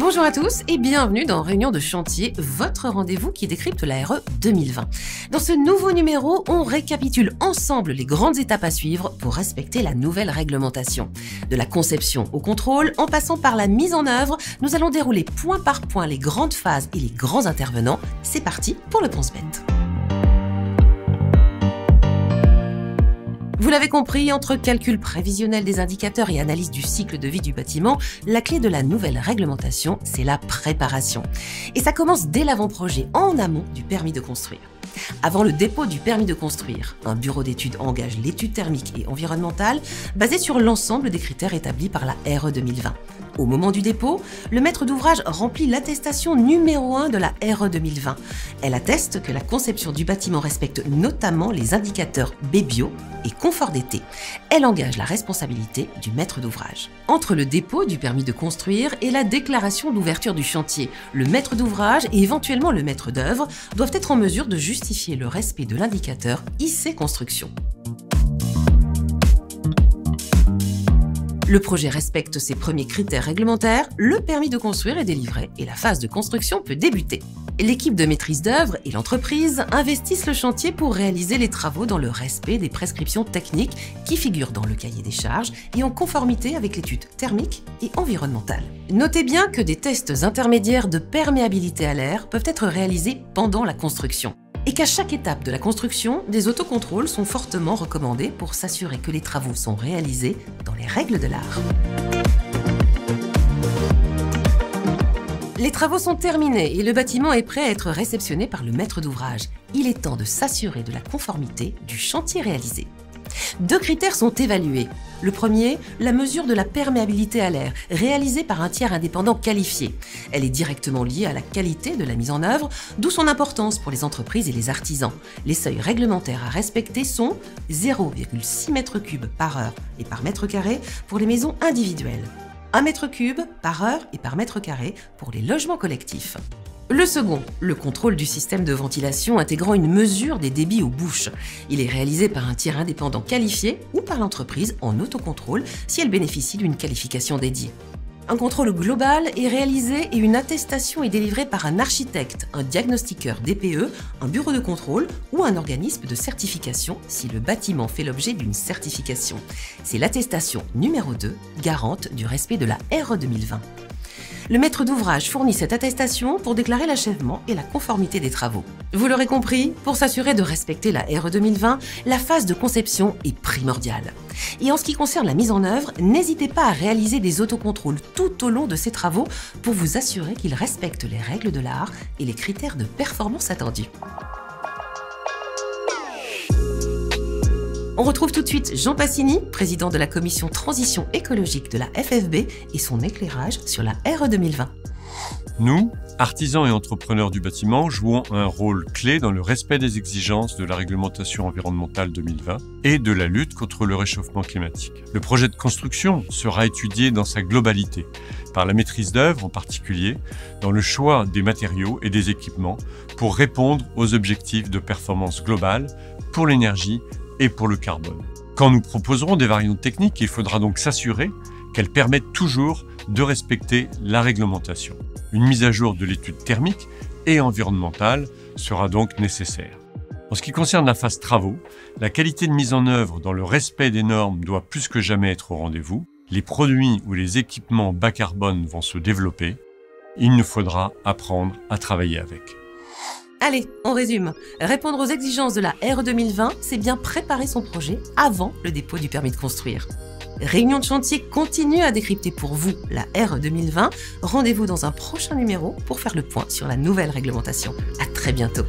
Bonjour à tous et bienvenue dans Réunion de chantier, votre rendez-vous qui décrypte la RE 2020. Dans ce nouveau numéro, on récapitule ensemble les grandes étapes à suivre pour respecter la nouvelle réglementation. De la conception au contrôle, en passant par la mise en œuvre, nous allons dérouler point par point les grandes phases et les grands intervenants. C'est parti pour le pense-bête. Vous l'avez compris, entre calcul prévisionnel des indicateurs et analyse du cycle de vie du bâtiment, la clé de la nouvelle réglementation, c'est la préparation. Et ça commence dès l'avant-projet, en amont du permis de construire. Avant le dépôt du permis de construire, un bureau d'études engage l'étude thermique et environnementale basée sur l'ensemble des critères établis par la RE 2020. Au moment du dépôt, le maître d'ouvrage remplit l'attestation numéro 1 de la RE 2020. Elle atteste que la conception du bâtiment respecte notamment les indicateurs BBio et confort d'été. Elle engage la responsabilité du maître d'ouvrage. Entre le dépôt du permis de construire et la déclaration d'ouverture du chantier, le maître d'ouvrage et éventuellement le maître d'œuvre doivent être en mesure de justifier le respect de l'indicateur IC Construction. Le projet respecte ses premiers critères réglementaires, le permis de construire est délivré et la phase de construction peut débuter. L'équipe de maîtrise d'œuvre et l'entreprise investissent le chantier pour réaliser les travaux dans le respect des prescriptions techniques qui figurent dans le cahier des charges et en conformité avec l'étude thermique et environnementale. Notez bien que des tests intermédiaires de perméabilité à l'air peuvent être réalisés pendant la construction. Et qu'à chaque étape de la construction, des autocontrôles sont fortement recommandés pour s'assurer que les travaux sont réalisés dans les règles de l'art. Les travaux sont terminés et le bâtiment est prêt à être réceptionné par le maître d'ouvrage. Il est temps de s'assurer de la conformité du chantier réalisé. Deux critères sont évalués. Le premier, la mesure de la perméabilité à l'air, réalisée par un tiers indépendant qualifié. Elle est directement liée à la qualité de la mise en œuvre, d'où son importance pour les entreprises et les artisans. Les seuils réglementaires à respecter sont 0,6 m3 par heure et par mètre carré pour les maisons individuelles, 1 m3 par heure et par mètre carré pour les logements collectifs. Le second, le contrôle du système de ventilation intégrant une mesure des débits aux bouches. Il est réalisé par un tiers indépendant qualifié ou par l'entreprise en autocontrôle si elle bénéficie d'une qualification dédiée. Un contrôle global est réalisé et une attestation est délivrée par un architecte, un diagnostiqueur DPE, un bureau de contrôle ou un organisme de certification si le bâtiment fait l'objet d'une certification. C'est l'attestation numéro 2, garante du respect de la RE 2020. Le maître d'ouvrage fournit cette attestation pour déclarer l'achèvement et la conformité des travaux. Vous l'aurez compris, pour s'assurer de respecter la RE 2020, la phase de conception est primordiale. Et en ce qui concerne la mise en œuvre, n'hésitez pas à réaliser des autocontrôles tout au long de ces travaux pour vous assurer qu'ils respectent les règles de l'art et les critères de performance attendus. On retrouve tout de suite Jean Passini, président de la commission transition écologique de la FFB et son éclairage sur la RE 2020. Nous, artisans et entrepreneurs du bâtiment, jouons un rôle clé dans le respect des exigences de la réglementation environnementale 2020 et de la lutte contre le réchauffement climatique. Le projet de construction sera étudié dans sa globalité, par la maîtrise d'œuvre en particulier, dans le choix des matériaux et des équipements pour répondre aux objectifs de performance globale pour l'énergie et pour le carbone. Quand nous proposerons des variantes techniques, il faudra donc s'assurer qu'elles permettent toujours de respecter la réglementation. Une mise à jour de l'étude thermique et environnementale sera donc nécessaire. En ce qui concerne la phase travaux, la qualité de mise en œuvre dans le respect des normes doit plus que jamais être au rendez-vous. Les produits ou les équipements bas carbone vont se développer. Il nous faudra apprendre à travailler avec. Allez, on résume. Répondre aux exigences de la RE 2020, c'est bien préparer son projet avant le dépôt du permis de construire. Réunion de chantier continue à décrypter pour vous la RE 2020. Rendez-vous dans un prochain numéro pour faire le point sur la nouvelle réglementation. À très bientôt.